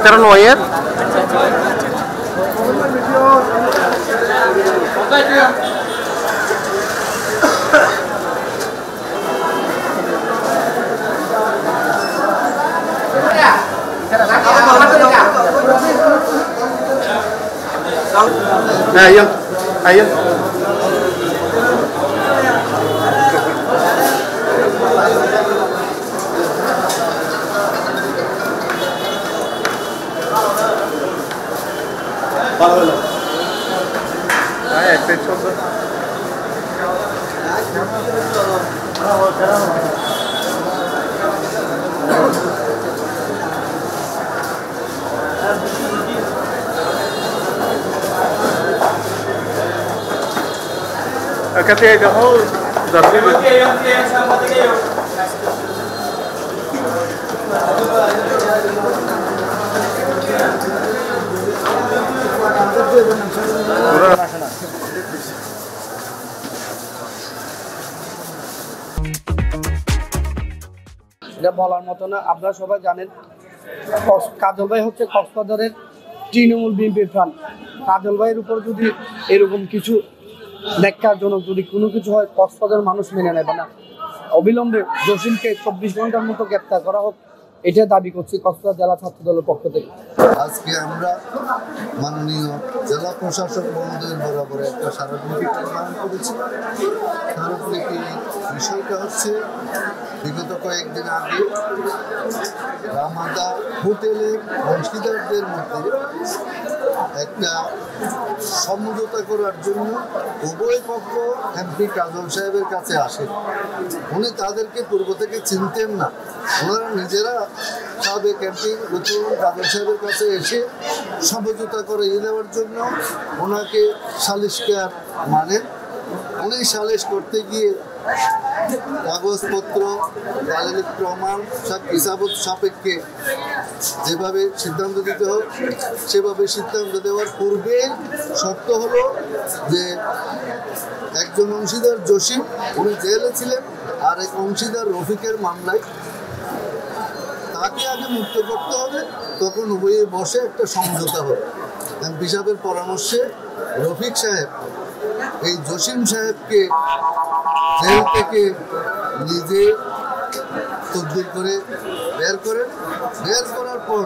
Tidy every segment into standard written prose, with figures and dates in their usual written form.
Saran Wire. Ayo, ayo. Kasi ako, dati ba? এটা বলার মতো না, আপনারা সবাই জানেন কাজল ভাই হচ্ছে কক্সবাজারের তৃণমূল বিএনপির প্রাণ। কাজল ভাইয়ের উপর যদি এরকম কিছু ন্যাক্কারজনক যদি কোনো কিছু হয়, কক্সবাজারের মানুষ মেনে নেবে না। অবিলম্বে জসিমকে 24 ঘন্টার মতো গ্রেপ্তার করা হোক, এটা দাবি করছি কক্সবাজার জেলা ছাত্র দলের পক্ষ থেকে। আজকে আমরা মাননীয় জেলা প্রশাসক মহোদয়ের বরাবরে একটা স্মারকলিপি প্রদান করেছি। স্মারকলিপি বিষয়টা হচ্ছে, বিগত কয়েকদিন আগে রামাদা হোটেলের অংশীদারদের মধ্যে একটা সমঝোতা করার জন্য উভয় পক্ষ এমপি কাজল সাহেবের কাছে আসে। উনি তাদেরকে পূর্ব থেকে চিনতেন না, ওনারা নিজেরা সাবেক এমপি লুৎফুর কাজল সাহেবের কাছে এসে সমঝোতা করে দেওয়ার জন্য ওনাকে সালিশকার মানেন। উনি সালিশ করতে গিয়ে কাগজপত্র, দালিলিক প্রমাণ সব হিসাবত সাপেক্ষে যেভাবে সিদ্ধান্ত দিতে হোক সেভাবে সিদ্ধান্ত দেওয়ার পূর্বে শর্ত হলো যে একজন অংশীদার জসিম উনি জেলে ছিলেন, আর এক অংশীদার রফিকের মামলায় তাকে আগে মুক্ত করতে হবে, তখন উভয়ে বসে একটা সমঝোতা হবে। এমপি সাহেবের পরামর্শে রফিক সাহেব এই জসিম সাহেবকে জেল থেকে নিজে তদবির করে বের করেন। বের করার পর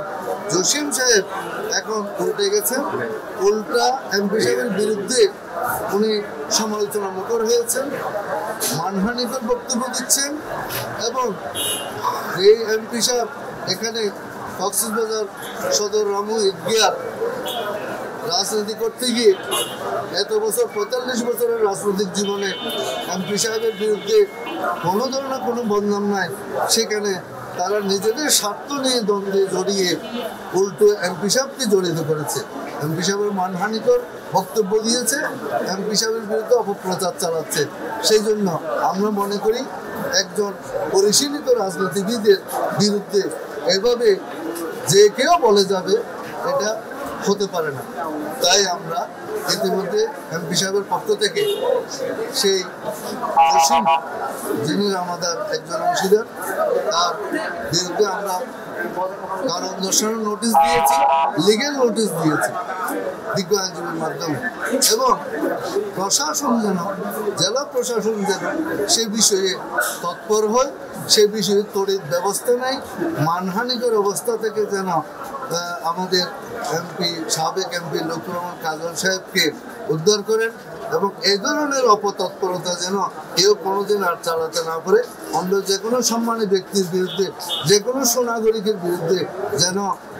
জসিম সাহেব এখন উল্টে গেছেন, উল্টা এমপি সাহেবের বিরুদ্ধে উনি সমালোচনা মুখর হয়েছেন, মানহানিকর বক্তব্য দিচ্ছেন। এবং এই এমপি সাহেব এখানে কক্সবাজার সদর রামু ঈদগাহ রাজনীতি করতে গিয়ে এত বছর 45 বছরের রাজনৈতিক জীবনে এমপি সাহেবের বিরুদ্ধে কোনো ধরনের কোনো বদনাম নাই, সেখানে তারা নিজেদের স্বার্থ নিয়ে দ্বন্দ্বে জড়িয়ে উল্টো এমপি সাহেবকে জড়িত করেছে। এমপি সাহেবের মানহানিকর বক্তব্য দিয়েছে, এমপি সাহেবের বিরুদ্ধে অপপ্রচার চালাচ্ছে। সেই জন্য আমরা মনে করি একজন পরিশীলিত রাজনীতিবিদের বিরুদ্ধে এভাবে যে কেউ বলে যাবে এটা হতে পারে না। তাই আমরা ইতিমধ্যে এমপি সাহেবের পক্ষ থেকে সেই জসিম, যিনি আমাদের একজন অংশীদার, তার বিরুদ্ধে আমরা কারণ দর্শানোর নোটিশ দিয়েছি, লিগেল নোটিশ দিয়েছি বিজ্ঞ আইনজীবীর মাধ্যমে। এবং প্রশাসন যেন, জেলা প্রশাসন যেন সে বিষয়ে তৎপর হয়, সে বিষয়ে তড়িৎ ব্যবস্থা নেয়, মানহানিকর অবস্থা থেকে যেন আমাদের এমপি, সাবেক এমপি লুৎফুর রহমান কাজল সাহেবকে উদ্ধার করেন, এবং এই ধরনের অপতৎপরতা যেন কেউ কোনোদিন আর চালাতে না পারে। অন্য যে কোনো সম্মানী ব্যক্তির বিরুদ্ধে, যে কোনো সুনাগরিকের বিরুদ্ধে যেন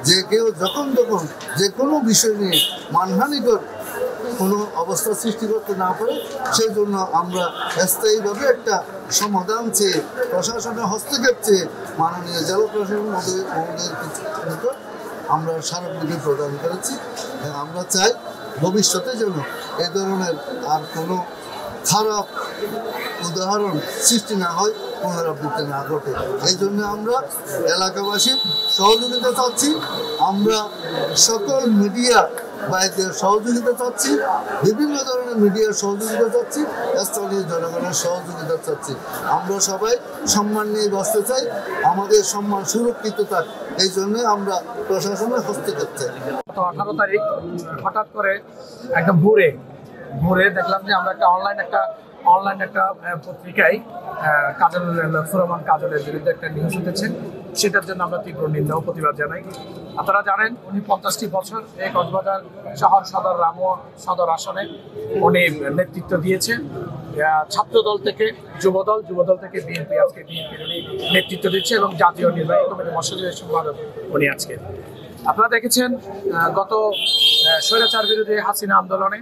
যে কেউ যখন তখন যে কোনো বিষয় নিয়ে মানহানিকর কোনো অবস্থা সৃষ্টি করতে না পারে, সেই জন্য আমরা স্থায়ীভাবে একটা সমাধান চেয়ে, প্রশাসনের হস্তক্ষেপ চেয়ে মাননীয় জেলা প্রশাসন মহোদয়ের নিকট আমরা স্মারকলিপি প্রদান করেছি। আমরা চাই ভবিষ্যতে যেন এ ধরনের আর কোনো খারাপ উদাহরণ সৃষ্টি না হয়, পুনরাবৃত্তি না ঘটে। এই জন্য আমরা এলাকাবাসীর সহযোগিতা চাচ্ছি। আমরা সকল মিডিয়া বাইরের সহযোগিতা চাচ্ছি, বিভিন্ন ধরনের মিডিয়ার সহযোগিতা চাচ্ছি, স্থানীয় জনগণের সহযোগিতা চাচ্ছি। আমরা সবাই সম্মান নিয়ে বাঁচতে চাই, আমাদের সম্মান সুরক্ষিত থাক, এই জন্য আমরা প্রশাসনের হস্তক্ষেপ চাই। 18 তারিখ হঠাৎ করে একদম ভোরে দেখলাম যে আমরা অনলাইন একটা পত্রিকায় কাজলের বিরুদ্ধে একটা নিউজ উঠেছে। সেটার জন্য আমরা তীব্র নিন্দা ও প্রতিবাদ জানাই। আপনারা জানেন উনি 50টি বছর এই কক্সবাজার শহর সদর আসনে উনি নেতৃত্ব দিয়েছে। ছাত্র দল থেকে যুবদল থেকে বিএনপি, আজকে বিএনপির উনি নেতৃত্ব দিচ্ছে এবং জাতীয় নির্বাহী কমিটির মহাসচিবের সম্পাদক উনি আজকে। আপনারা দেখেছেন গত স্বৈরাচার বিরোধী হাসিনা আন্দোলনে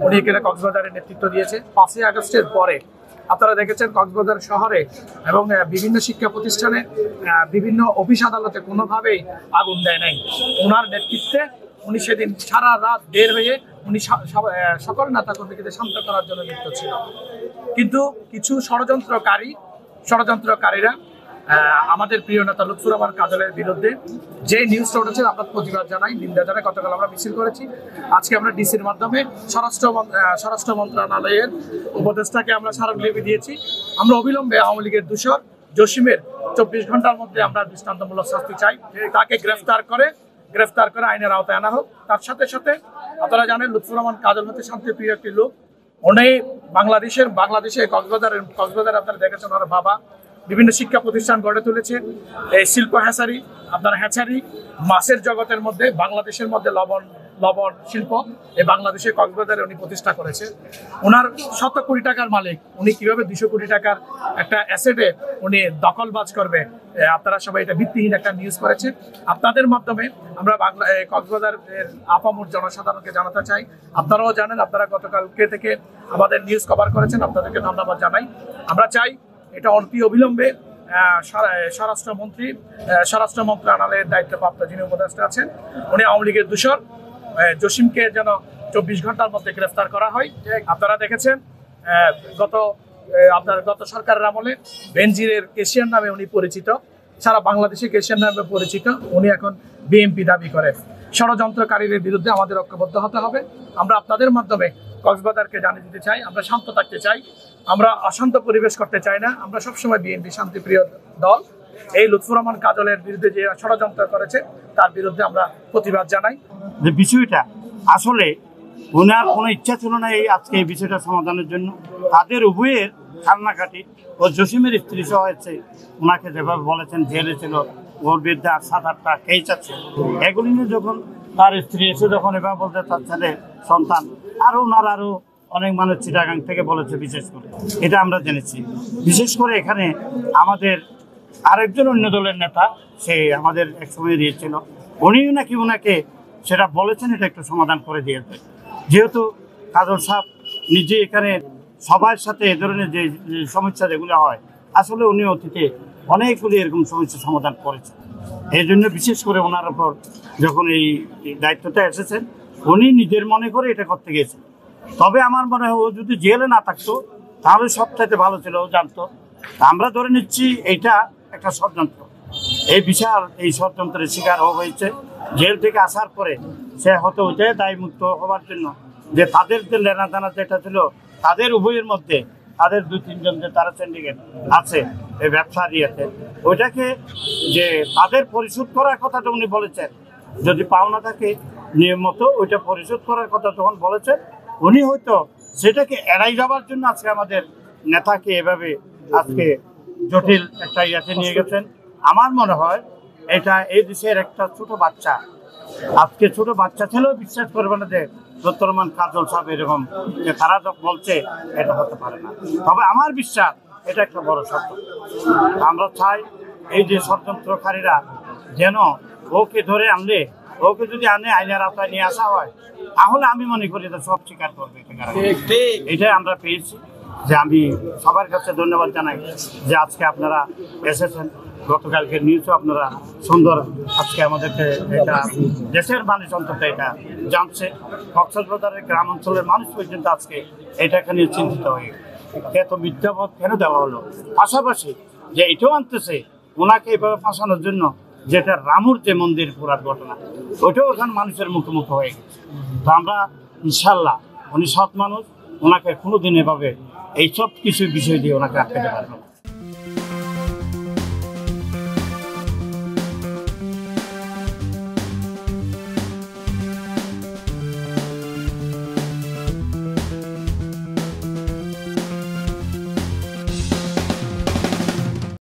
উনি এখানে কক্সবাজারের নেতৃত্ব দিয়েছে। 5ই আগস্টের পরে আপনারা দেখেছেন কক্সবাজার শহরে এবং বিভিন্ন শিক্ষা প্রতিষ্ঠানে, বিভিন্ন অফিস আদালতে কোনোভাবেই আগুন দেয় নাই। ওনার নেতৃত্বে উনি সেদিন সারা রাত বের হয়ে উনি সকল নেতাকর্মীকে শান্ত করার জন্য লিপ্ত ছিল। কিন্তু কিছু ষড়যন্ত্রকারীরা আমাদের প্রিয় নেতা লুৎফুর রহমান কাজলের বিরুদ্ধে যে নিউজটা উঠেছে আমরা প্রতিবাদ জানাই, নিন্দা জানাই। গতকাল আমরা মিছিল করেছি, আজকে আমরা ডিসির মাধ্যমে স্বরাষ্ট্র মন্ত্রণালয়ের উপদেষ্টাকে আমরা স্মারকলিপি দিয়েছি। আমরা অবিলম্বে আওয়ামী লীগের দূষর জসিমের 24 ঘন্টার মধ্যে আমরা দৃষ্টান্তমূলক শাস্তি চাই। তাকে গ্রেফতার করে আইনের আওতায় আনা হোক। তার সাথে সাথে আপনারা জানেন লুৎফুর রহমান কাজল হচ্ছে শান্তিপ্রিয় একটি লোক। উনি বাংলাদেশে কক্সবাজার আপনারা দেখেছেন ওনার বাবা বিভিন্ন শিক্ষা প্রতিষ্ঠান গড়ে তুলেছে। এই শিল্প হ্যাচারি, মাছের জগতের মধ্যে বাংলাদেশের মধ্যে লবণ শিল্প এই বাংলাদেশে কক্সবাজারে উনি প্রতিষ্ঠা করেছে। ওনার শত কোটি টাকার মালিক, উনি কিভাবে 200 কোটি টাকার একটা অ্যাসেটে উনি দখলবাজ করবে, আপনারা সবাই এটা ভিত্তিহীন একটা নিউজ করেছেন। আপনাদের মাধ্যমে আমরা কক্সবাজারের আপামর জনসাধারণকে জানাতে চাই, আপনারাও জানেন, আপনারা গতকালকে থেকে আমাদের নিউজ কভার করেছেন, আপনাদেরকে ধন্যবাদ জানাই। আমরা চাই এটা অতি অবিলম্বে স্বরাষ্ট্র মন্ত্রণালয়ের দায়িত্বপ্রাপ্ত যিনি উপদেষ্টা আছেন উনি আওয়ামী লীগের দূষর জসিমকে যেন 24 ঘন্টার মধ্যে গ্রেফতার করা হয়। আপনারা দেখেছেন গত সরকারের আমলে বেনজিরের কেশিয়ার নামে উনি পরিচিত, সারা বাংলাদেশে কেশিয়ার নামে পরিচিত। উনি এখন বিএনপি দাবি করেন। ষড়যন্ত্রকারীদের বিরুদ্ধে আমাদের ঐক্যবদ্ধ হতে হবে। আমরা আপনাদের মাধ্যমে কক্সবাজারকে জানিয়ে দিতে চাই, আমরা শান্ত থাকতে চাই, আমরা অশান্ত পরিবেশ করতে চাই না। আমরা সবসময় বিএনপি শান্তিপ্রিয় দল। এই লুৎফুর রহমান কাজলের বিরুদ্ধে যে ষড়যন্ত্র করেছে তার বিরুদ্ধে আমরা প্রতিবাদ জানাই। যে বিষয়টা আসলে ওনার কোনো ইচ্ছা ছিল না আজকে এই বিষয়টা সমাধানের জন্য। তাদের উভয়ের কান্নাকাটি ও জসিমের স্ত্রী সহ হয়েছে, ওনাকে যেভাবে বলেছেন জেলে ছিল, ওর বিরুদ্ধে 7-8টা কেস আছে, এগুলি নিয়ে যখন তার স্ত্রী এসে যখন এভাবে বলতে তার ছেলে সন্তান আরও অনেক মানুষ চিটাগাং থেকে বলেছে, বিশেষ করে এটা আমরা জেনেছি। বিশেষ করে এখানে আমাদের আরেকজন অন্য দলের নেতা, সে আমাদের একসময় দিয়েছিল, উনিও নাকি ওনাকে সেটা বলেছেন এটা একটু সমাধান করে দিয়েছে। যেহেতু কাজল সাহেব নিজে এখানে সবার সাথে এ ধরনের যে সমস্যা যেগুলো হয়, আসলে উনি অতীতে অনেকগুলি এরকম সমস্যার সমাধান করেছেন। এই জন্য বিশেষ করে ওনার ওপর যখন এই দায়িত্বটা এসেছেন উনি নিজের মনে করে এটা করতে গেছেন। তবে আমার মনে হয় ও যদি জেলে না থাকতো তাহলে সবচাইতে ভালো ছিল, ও জানতো। আমরা ধরে নিচ্ছি এইটা একটা ষড়যন্ত্র, এই ষড়যন্ত্রের শিকার হয়েছে। জেল থেকে আসার পরে সে হয়তো ওইটাই দায়মুক্ত হওয়ার জন্য যে তাদের যে লেনাদেনা যেটা ছিল তাদের উভয়ের মধ্যে, তাদের 2-3 জন যে তারা সিন্ডিকেট আছে এই ব্যবসার ইয়েতে, ওইটাকে যে তাদের পরিশোধ করার কথাটা উনি বলেছেন, যদি পাওনা থাকে নিয়ম মতো ওইটা পরিশোধ করার কথা যখন বলেছেন, উনি হয়তো সেটাকে এড়াই যাওয়ার জন্য আজকে আমাদের নেতাকে এভাবে আজকে জটিল একটা ইয়াতে নিয়ে গেছেন। আমার মনে হয় এটা এই দেশের একটা ছোট বাচ্চা, আজকে ছোট বাচ্চা ছেলেও বিশ্বাস করবে না যে লুৎফুর রহমান কাজল সাহেব এরকম যে তারা বলছে এটা হতে পারে না। তবে আমার বিশ্বাস এটা একটা বড় সত্য। আমরা চাই এই যে ষড়যন্ত্রকারীরা যেন ওকে ধরে আনলে, ওকে যদি আইনের আওতায় নিয়ে আসা হয়, তাহলে আমি মনে করি এটা সব স্বীকার করবে। এটাই আমরা পেয়েছি। যে আমি সবার কাছে ধন্যবাদ জানাই যে আজকে আপনারা এসেছেন, গতকালকে নিউজও আপনারা সুন্দর আজকে আমাদেরকে এটা দেশের মানুষ অন্তত এটা জানছে, কক্সবাজারের গ্রাম অঞ্চলের মানুষ পর্যন্ত আজকে এটাকে নিয়ে চিন্তিত হয়ে এত মিথ্যাবাদ কেন দেওয়া হলো। পাশাপাশি যে এটাও আনতেছে ওনাকে এভাবে ফাঁসানোর জন্য যেটা রামুর যে মন্দির পুরার ঘটনা, ওইটাও ওখানে মানুষের মুখে মুখে হয়ে গেছে। তো আমরা ইনশাল্লাহ, উনি সৎ মানুষ, ওনাকে কোনোদিন এভাবে এইসব কিছু বিষয় দিয়ে ওনাকে আটকাতে পারবো না।